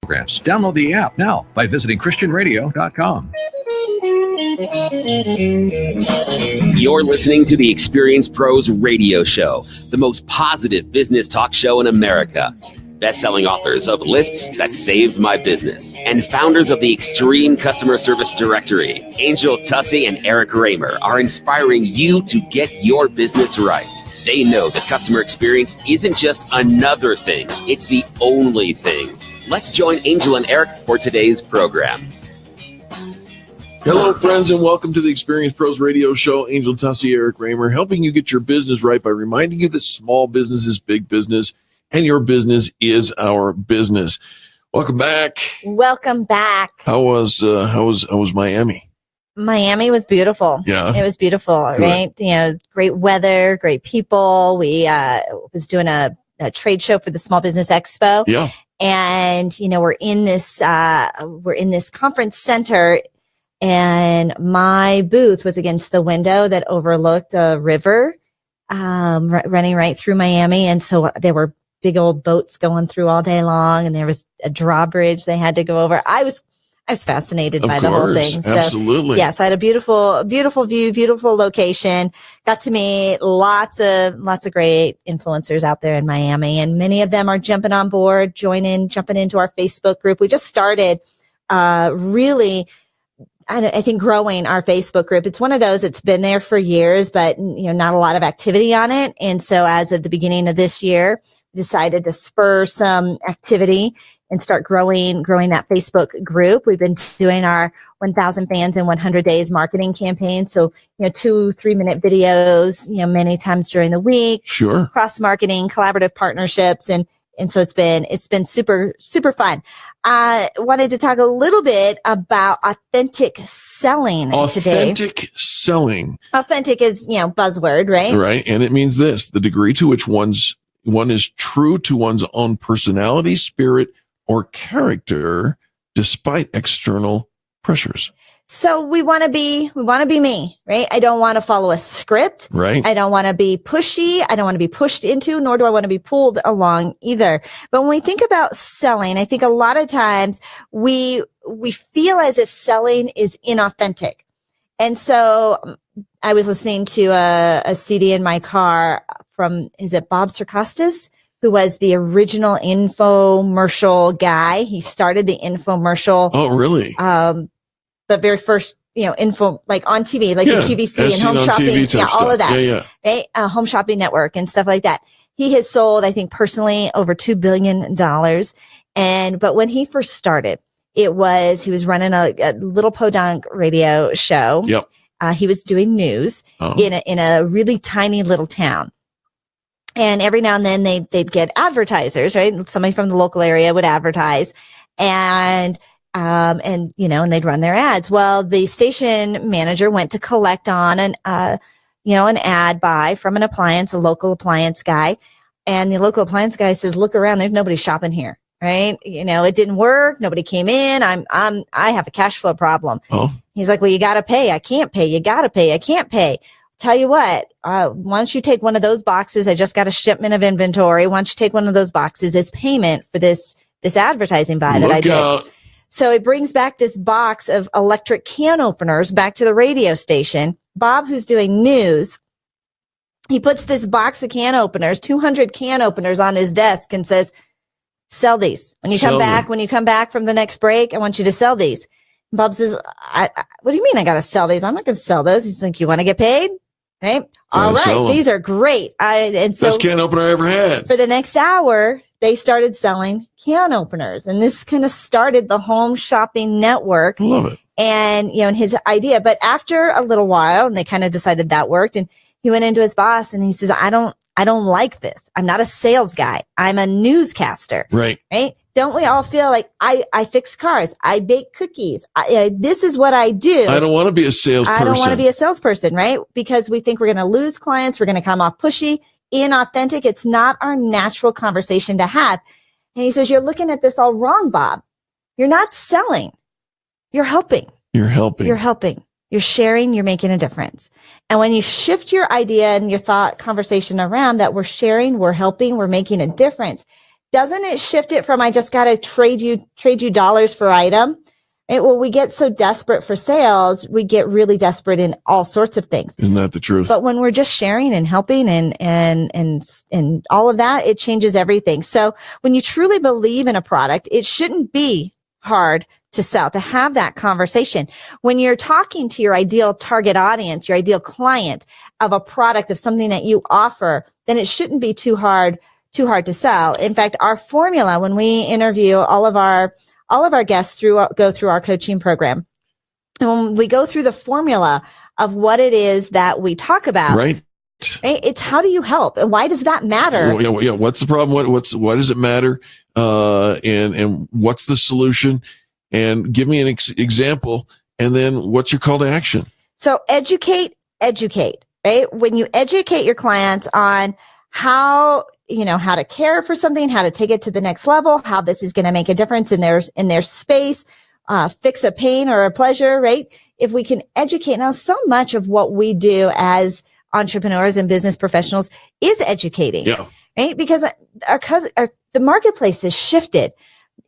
programs. Download the app now by visiting christianradio.com. You're listening to the Experience Pros Radio Show, the most positive business talk show in America. Best-selling authors of Lists That Saved My Business and founders of the Extreme Customer Service Directory, Angel Tussey and Eric Raymer, are inspiring you to get your business right. They know that customer experience isn't just another thing, it's the only thing. Let's join Angel and Eric for today's program. Hello, friends, and welcome to the Experience Pros Radio Show. Angel Tussey, Eric Raymer, helping you get your business right by reminding you that small business is big business, and your business is our business. Welcome back. Welcome back. How was Miami? Miami was beautiful. Yeah, it was beautiful. Good. Right? You know, great weather, great people. We was doing a trade show for the Small Business Expo. Yeah, and you know, we're in this conference center. And my booth was against the window that overlooked a river running right through Miami. And so there were big old boats going through all day long. And there was a drawbridge they had to go over. I was fascinated by the whole thing. Absolutely. So, yes, I had a beautiful view, beautiful location. Got to meet lots of great influencers out there in Miami. And many of them are jumping on board, jumping into our Facebook group. We just started I think growing our Facebook group. It's one of those, it's been there for years, but you know, not a lot of activity on it. And so as of the beginning of this year, we decided to spur some activity and start growing that Facebook group. We've been doing our 1,000 fans in 100 days marketing campaign. So, you know, 2-3 minute videos, you know, many times during the week. Sure. Cross marketing, collaborative partnerships, and so it's been super, super fun. I wanted to talk a little bit about authentic selling today. Authentic selling. Authentic is, you know, buzzword, right? Right. And it means this: the degree to which one is true to one's own personality, spirit, or character, despite external pressures. So we want to be me, right? I don't want to follow a script. Right. I don't want to be pushy. I don't want to be pushed into, nor do I want to be pulled along either. But when we think about selling, I think a lot of times we feel as if selling is inauthentic. And so I was listening to a CD in my car from, is it Bob Sarkostas, who was the original infomercial guy. He started the infomercial. Oh, really? The very first, you know, info, like on TV, like the QVC and home shopping, all of that, right? Home shopping network and stuff like that. He has sold, I think personally, over $2 billion. But when he first started, he was running a little podunk radio show. Yep. He was doing news in a really tiny little town. And every now and then they'd get advertisers, right? Somebody from the local area would advertise and they'd run their ads. Well, the station manager went to collect on an ad buy from a local appliance guy. And the local appliance guy says, look around, there's nobody shopping here, right? You know, it didn't work. Nobody came in. I have a cash flow problem. Oh. He's like, well, you got to pay. I can't pay. You got to pay. I can't pay. Tell you what, why don't you take one of those boxes? I just got a shipment of inventory. Why don't you take one of those boxes as payment for this advertising buy that I did? So it brings back this box of electric can openers back to the radio station. Bob, who's doing news, he puts this box of can openers, 200 can openers on his desk and says, sell these. When you come back from the next break, I want you to sell these. And Bob says, what do you mean I got to sell these? I'm not going to sell those. He's like, you want to get paid? Right. All right. These are great. Best can opener I ever had. For the next hour, they started selling can openers, and this kind of started the home shopping network. I love it. And, you know, and his idea, but after a little while, and they kind of decided that worked, and he went into his boss and he says, I don't like this. I'm not a sales guy. I'm a newscaster. Right. Right. Don't we all feel like I fix cars? I bake cookies. This is what I do. I don't want to be a salesperson. I don't want to be a salesperson, right? Because we think we're going to lose clients. We're going to come off pushy, inauthentic. It's not our natural conversation to have. And he says, you're looking at this all wrong, Bob. You're not selling. You're helping. You're helping. You're helping. You're sharing. You're making a difference. And when you shift your idea and your thought conversation around that we're sharing, we're helping, we're making a difference, doesn't it shift it from, I just got to trade you dollars for item? Right? Well, we get so desperate for sales, we get really desperate in all sorts of things. Isn't that the truth? But when we're just sharing and helping and all of that, it changes everything. So when you truly believe in a product, it shouldn't be hard to sell, to have that conversation. When you're talking to your ideal target audience, your ideal client of a product, of something that you offer, then it shouldn't be too hard to sell. In fact, our formula, when we interview all of our guests go through our coaching program, and when we go through the formula of what it is that we talk about, right? It's how do you help, and why does that matter? Yeah. What's the problem? What does it matter? And what's the solution? And give me an example. And then what's your call to action? So educate, right? When you educate your clients on how to care for something, how to take it to the next level, how this is going to make a difference in their space, fix a pain or a pleasure, right? If we can educate, now so much of what we do as entrepreneurs and business professionals is educating, right? Because the marketplace has shifted.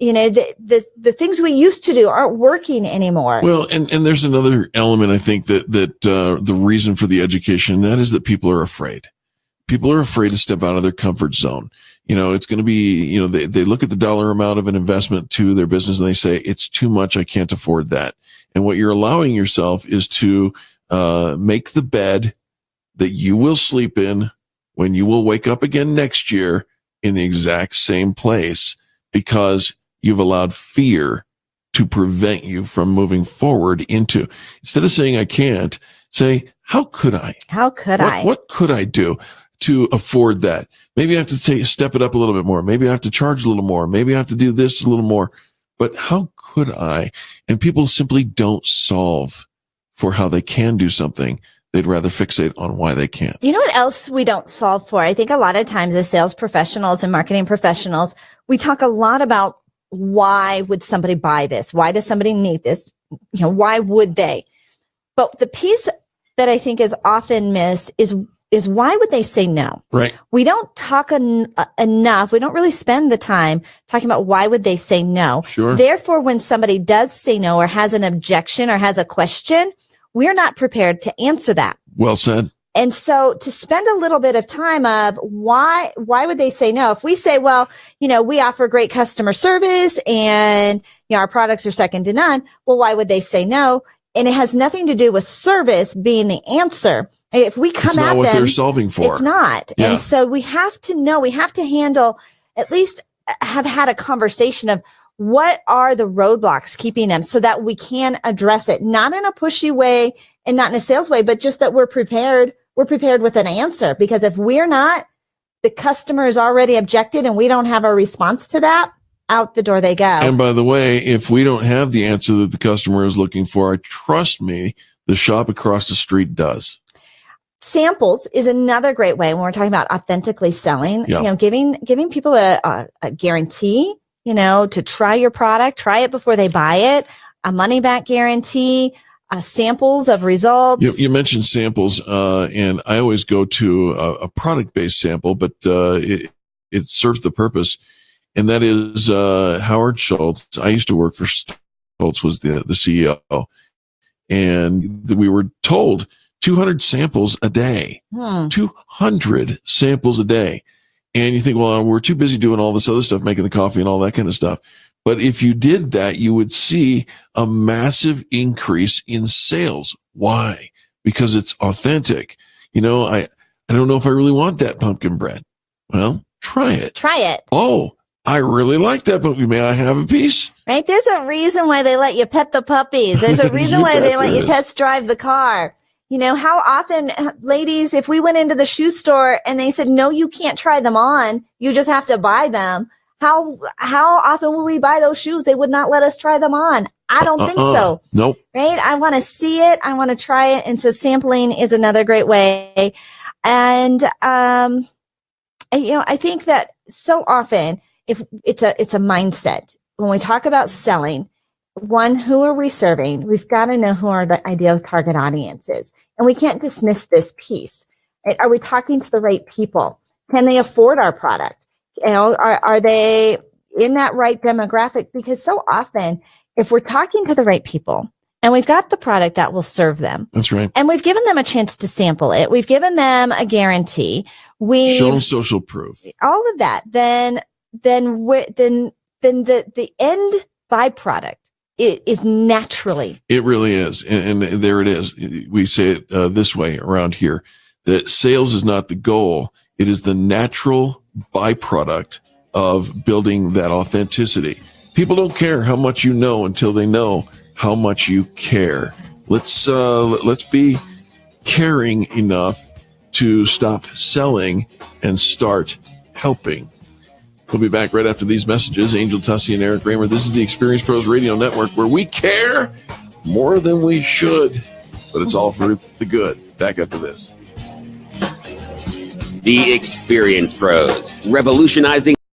The things we used to do aren't working anymore. Well, and there's another element, I think, that the reason for the education, that is that people are afraid. People are afraid to step out of their comfort zone. It's going to be, they look at the dollar amount of an investment to their business and they say, it's too much. I can't afford that. And what you're allowing yourself is to make the bed that you will sleep in when you will wake up again next year in the exact same place, because you've allowed fear to prevent you from moving forward into, instead of saying I can't, say, how could I? What could I do to afford that? Maybe I have to step it up a little bit more. Maybe I have to charge a little more. Maybe I have to do this a little more. But how could I? And people simply don't solve for how they can do something. They'd rather fixate on why they can't. You know what else we don't solve for? I think a lot of times as sales professionals and marketing professionals, we talk a lot about why would somebody buy this? Why does somebody need this? Why would they? But the piece that I think is often missed is why would they say no? Right. We don't talk enough. We don't really spend the time talking about why would they say no. Sure. Therefore, when somebody does say no or has an objection or has a question, we're not prepared to answer that. Well said. And so to spend a little bit of time of why would they say no? If we say, well, we offer great customer service and our products are second to none. Well, why would they say no? And it has nothing to do with service being the answer. If we come it's at not them, what they're solving for. It's not. Yeah. And so we have to handle, at least have had a conversation of what are the roadblocks keeping them so that we can address it, not in a pushy way and not in a sales way, but just that we're prepared with an answer. Because if we're not, the customer is already objected and we don't have a response to that, out the door they go. And by the way, if we don't have the answer that the customer is looking for, trust me, the shop across the street does. Samples is another great way when we're talking about authentically selling, giving people a guarantee, to try your product, try it before they buy it, a money back guarantee, samples of results. You mentioned samples, and I always go to a product-based sample, but it serves the purpose. And that is Howard Schultz. I used to work for Schultz, was the CEO. And we were told 200 samples a day, 200 samples a day. And you think, well, we're too busy doing all this other stuff, making the coffee and all that kind of stuff. But if you did that, you would see a massive increase in sales. Why? Because it's authentic. I don't know if I really want that pumpkin bread. Well, try it. Try it. Oh, I really like that pumpkin. May I have a piece? Right. There's a reason why they let you pet the puppies. There's a reason why they let you test drive the car. How often, ladies, if we went into the shoe store and they said, no, you can't try them on, you just have to buy them. How often will we buy those shoes? They would not let us try them on. I don't think so. Nope. Right. I want to see it. I want to try it. And so sampling is another great way. And, I think that so often if it's a mindset, when we talk about selling, one, who are we serving? We've got to know who our ideal target audience is. And we can't dismiss this piece. Right? Are we talking to the right people? Can they afford our product? Are they in that right demographic? Because so often, if we're talking to the right people and we've got the product that will serve them, that's right, and we've given them a chance to sample it, we've given them a guarantee, show them social proof, all of that, then the end byproduct is naturally. It really is. And there it is. We say it this way around here, that sales is not the goal. It is the natural byproduct of building that authenticity. People don't care how much you know until they know how much you care. Let's be caring enough to stop selling and start helping. We'll be back right after these messages. Angel Tussey and Eric Kramer. This is the Experience Pros Radio Network, where we care more than we should, but it's all for the good. Back after this. The Experience Pros, revolutionizing